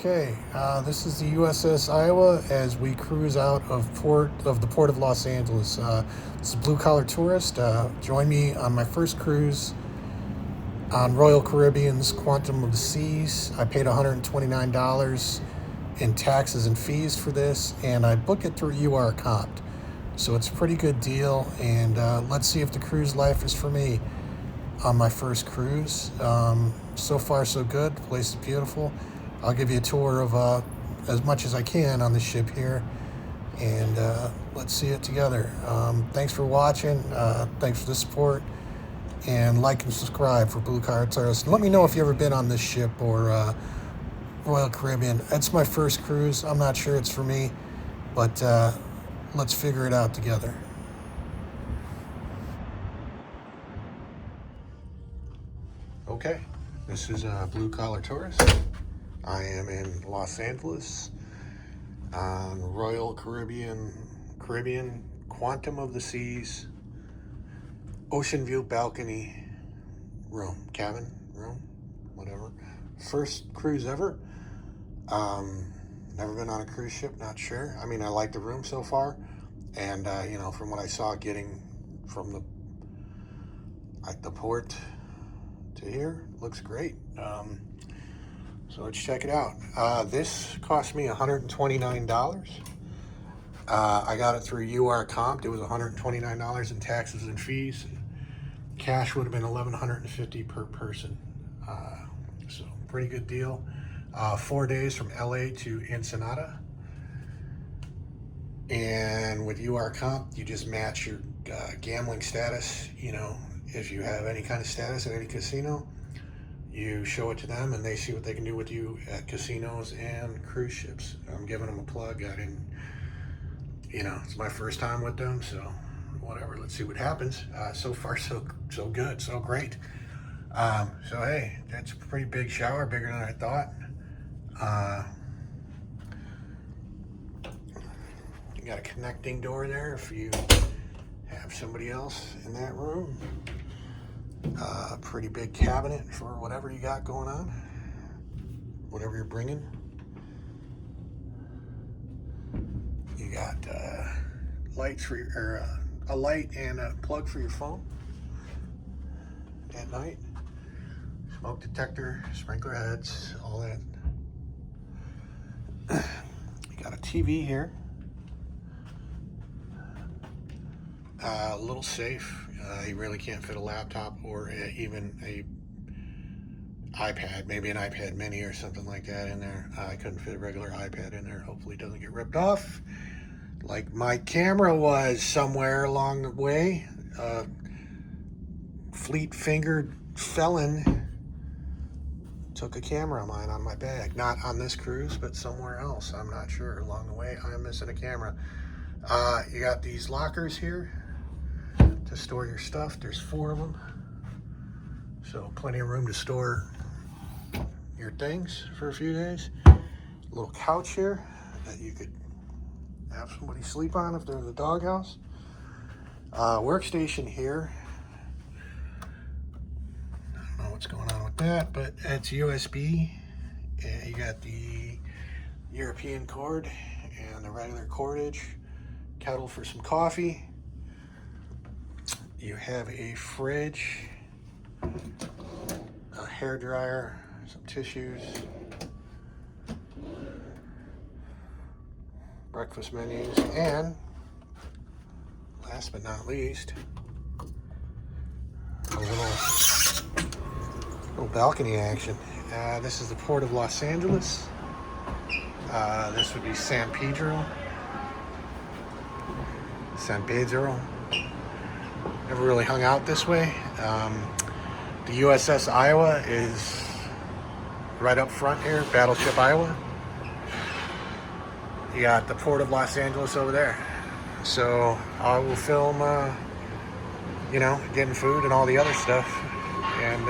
Okay, this is the USS Iowa as we cruise out of the port of Los Angeles. This is Blue Collar Tourist. Join me on my first cruise on Royal Caribbean's Quantum of the Seas. I paid $129 in taxes and fees for this, and I booked it through URCompt. So it's a pretty good deal, and let's see if the cruise life is for me on my first cruise. So far, so good. The place is beautiful. I'll give you a tour of as much as I can on the ship here, and let's see it together. Thanks for watching. Thanks for the support, and like and subscribe for Blue Collar Tourist. Let me know if you've ever been on this ship or Royal Caribbean. It's my first cruise. I'm not sure it's for me, but let's figure it out together. Okay, this is Blue Collar Tourist. I am in Los Angeles on Royal Caribbean Quantum of the Seas ocean view balcony cabin room, whatever. First cruise ever. Never been on a cruise ship, not sure. I mean, I like the room so far, and you know, from what I saw getting from the port to here, looks great. So let's check it out. This cost me $129. I got it through URCompt. It was $129 in taxes and fees. Cash would have been $1,150 per person. So pretty good deal. 4 days from LA to Ensenada. And with URCompt, you just match your gambling status. You know, if you have any kind of status at any casino, you show it to them and they see what they can do with you at casinos and cruise ships. I'm giving them a plug. I didn't, you know, it's my first time with them, so whatever, let's see what happens. So far, so good, so great. So hey, that's a pretty big shower, bigger than I thought. You got a connecting door there if you have somebody else in that room. Pretty big cabinet for whatever you got going on, whatever you're bringing. You got lights for a light and a plug for your phone at night. Smoke detector, sprinkler heads, all that. You got a TV here. A little safe. You really can't fit a laptop or even a iPad, maybe an iPad mini or something like that in there. I couldn't fit a regular iPad in there. Hopefully it doesn't get ripped off like my camera was somewhere along the way. Fleet-fingered felon took a camera of mine on my bag. Not on this cruise, but somewhere else. I'm not sure. Along the way, I'm missing a camera. You got these lockers here to store your stuff. There's 4 of them, so plenty of room to store your things for a few days. A little couch here that you could have somebody sleep on if they're in the doghouse. Workstation here. I don't know what's going on with that, but it's USB. And you got the European cord and the regular cordage. Kettle for some coffee. You have a fridge, a hair dryer, some tissues, breakfast menus, and last but not least, a little balcony action. This is the port of Los Angeles. This would be San Pedro. Never really hung out this way. The USS Iowa is right up front here, Battleship Iowa. You got the Port of Los Angeles over there. So I will film, you know, getting food and all the other stuff. And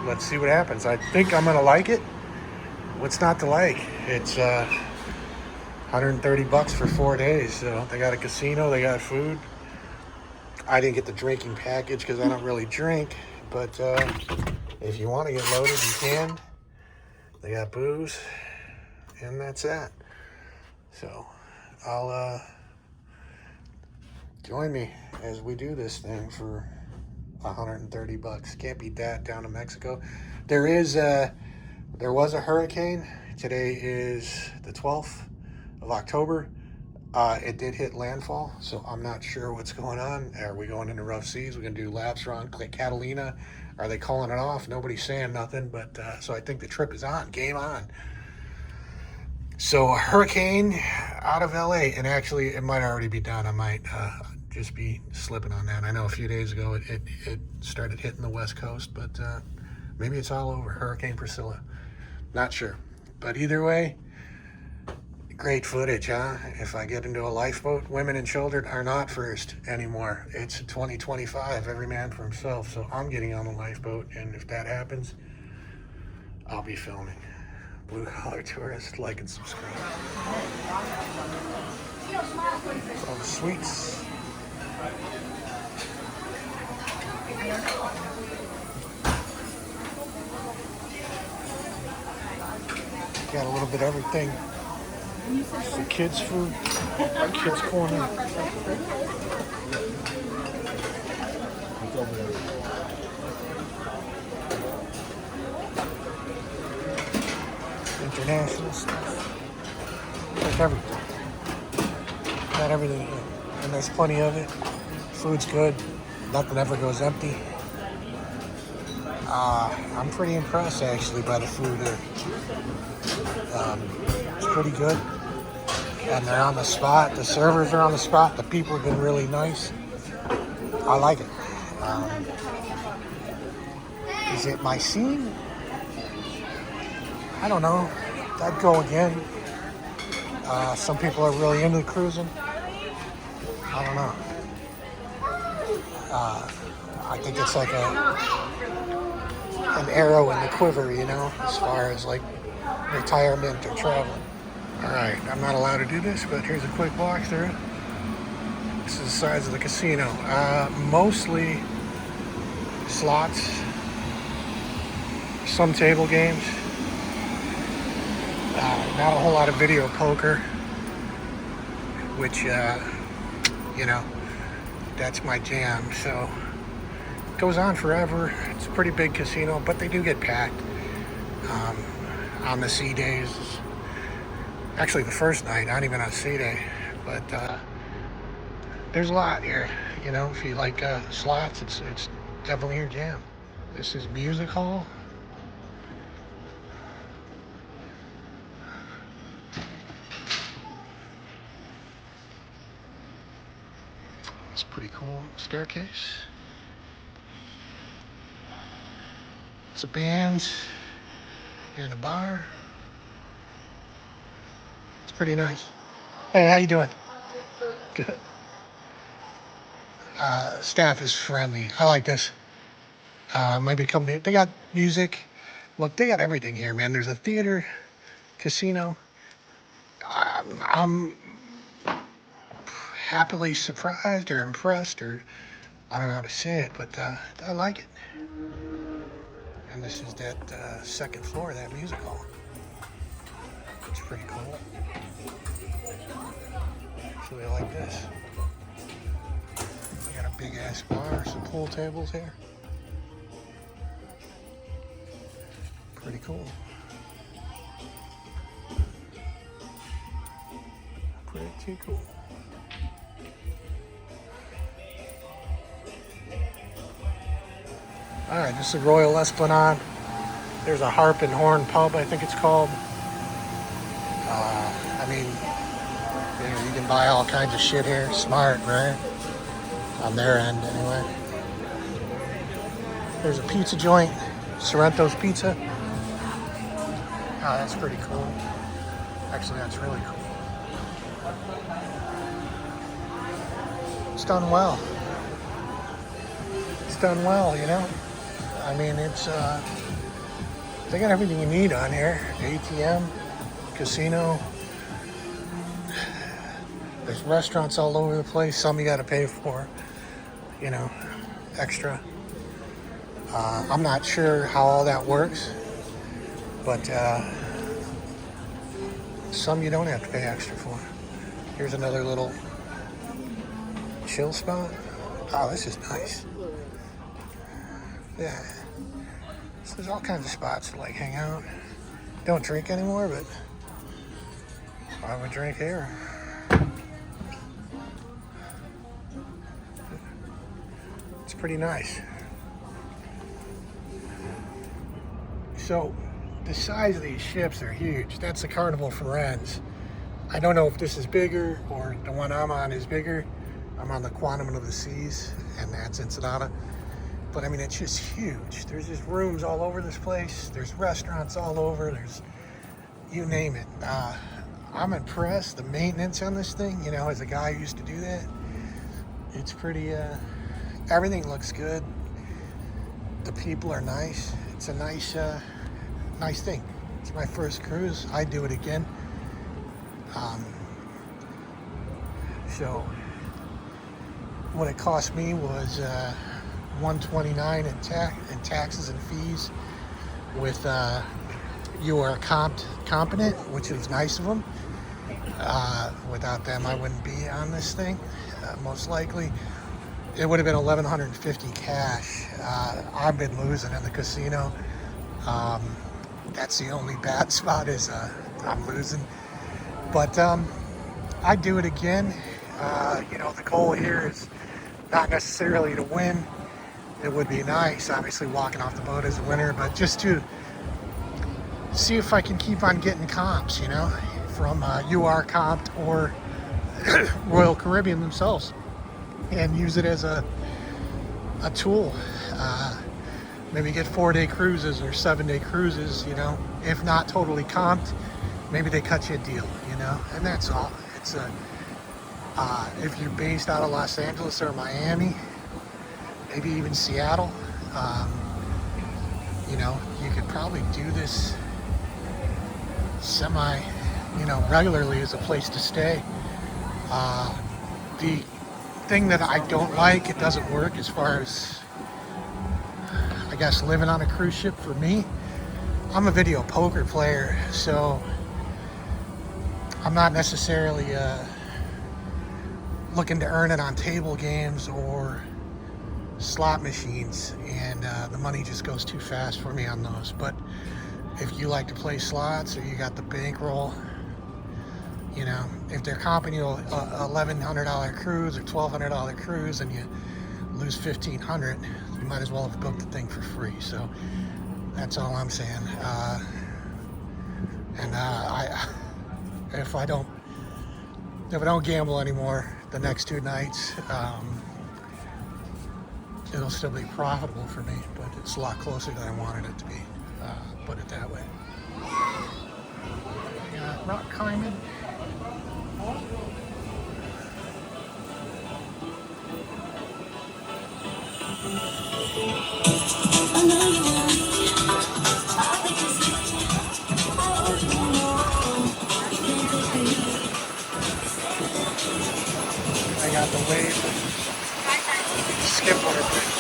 let's see what happens. I think I'm gonna like it. What's not to like? It's $130 for 4 days. So they got a casino, they got food. I didn't get the drinking package because I don't really drink, but if you want to get loaded, you can. They got booze and that's that. So I'll join me as we do this thing for $130. Can't beat that down in Mexico. There was a hurricane. Today is the 12th of October. It did hit landfall, so I'm not sure what's going on. Are we going into rough seas? We're going to do laps around Catalina. Are they calling it off? Nobody's saying nothing, but so I think the trip is on. Game on. So a hurricane out of LA, and actually it might already be done. I might just be slipping on that. I know a few days ago it started hitting the West Coast, but maybe it's all over. Hurricane Priscilla. Not sure. But either way, great footage, huh? If I get into a lifeboat, women and children are not first anymore. It's 2025, every man for himself. So I'm getting on a lifeboat, and if that happens, I'll be filming. Blue Collar Tourist, like and subscribe. All the sweets. Got a little bit of everything. The kids' food, our kids' corner. International stuff. Like everything. Got everything here. And there's plenty of it. Food's good. Nothing ever goes empty. I'm pretty impressed actually by the food here. It's pretty good. And they're on the spot. The servers are on the spot. The people have been really nice. I like it. Is it my scene? I don't know. I'd go again. Some people are really into cruising. I don't know. I think it's like an arrow in the quiver, you know, as far as like retirement or traveling. All right, I'm not allowed to do this, but here's a quick walkthrough. This is the size of the casino. Mostly slots, some table games. Not a whole lot of video poker, which, you know, that's my jam. So it goes on forever. It's a pretty big casino, but they do get packed on the sea days. Actually, the first night, not even on sea day, but there's a lot here. You know, if you like slots, it's definitely your jam. This is music hall. It's pretty cool. Staircase. It's a band. Here in the bar. It's pretty nice. Hey, how you doing? Good. Staff is friendly. I like this. Maybe come here. They got music. Look, they got everything here, man. There's a theater, casino. I'm happily surprised or impressed, or I don't know how to say it, but I like it. And this is that second floor of that music hall. It's pretty cool. Actually, I like this. We got a big ass bar, some pool tables here. Pretty cool. Pretty cool. All right, this is Royal Esplanade. There's a Harp and Horn pub, I think it's called. I mean, you can buy all kinds of shit here. Smart, right? On their end, anyway. There's a pizza joint, Sorrento's Pizza. Oh, that's pretty cool. Actually, that's really cool. It's done well. It's done well, you know? I mean, it's, they got everything you need on here. ATM, casino. There's restaurants all over the place. Some you got to pay for, you know, extra. I'm not sure how all that works, but Some you don't have to pay extra for. Here's another little chill spot. Oh, this is nice. Yeah. So there's all kinds of spots to like hang out. Don't drink anymore, but I would drink here. It's pretty nice. So the size of these ships are huge. That's the Carnival Firenze. I don't know if this is bigger or the one I'm on is bigger. I'm on the Quantum of the Seas, and that's Ensenada. But I mean, it's just huge. There's just rooms all over this place. There's restaurants all over. There's, you name it. I'm impressed. The maintenance on this thing, you know, as a guy who used to do that, it's pretty, everything looks good. The people are nice. It's a nice, nice thing. It's my first cruise. I'd do it again. So what it cost me was $129 in taxes and fees. With you are competent, which was nice of them. Without them, I wouldn't be on this thing. Most likely, it would have been $1,150 cash. I've been losing in the casino. That's the only bad spot is I'm losing. But I'd do it again. You know, the goal here is not necessarily to win. It would be nice, obviously, walking off the boat as a winner, but just to see if I can keep on getting comps, you know, from UR Comped or Royal Caribbean themselves, and use it as a tool. Maybe get 4-day cruises or 7-day cruises, you know, if not totally comped, maybe they cut you a deal, you know, and that's all. It's if you're based out of Los Angeles or Miami, maybe even Seattle, you know, you could probably do this semi, you know, regularly as a place to stay. The thing that I don't like, it doesn't work as far as, I guess, living on a cruise ship for me. I'm a video poker player, so I'm not necessarily looking to earn it on table games or slot machines, and the money just goes too fast for me on those. But if you like to play slots or you got the bankroll, you know, if they're comping you a $1,100 cruise or $1,200 cruise and you lose $1,500, you might as well have booked the thing for free. So that's all I'm saying. If I don't gamble anymore the next 2 nights, it'll still be profitable for me, but it's a lot closer than I wanted it to be, put it that way. Rock climbing. I got the wave skip water thing.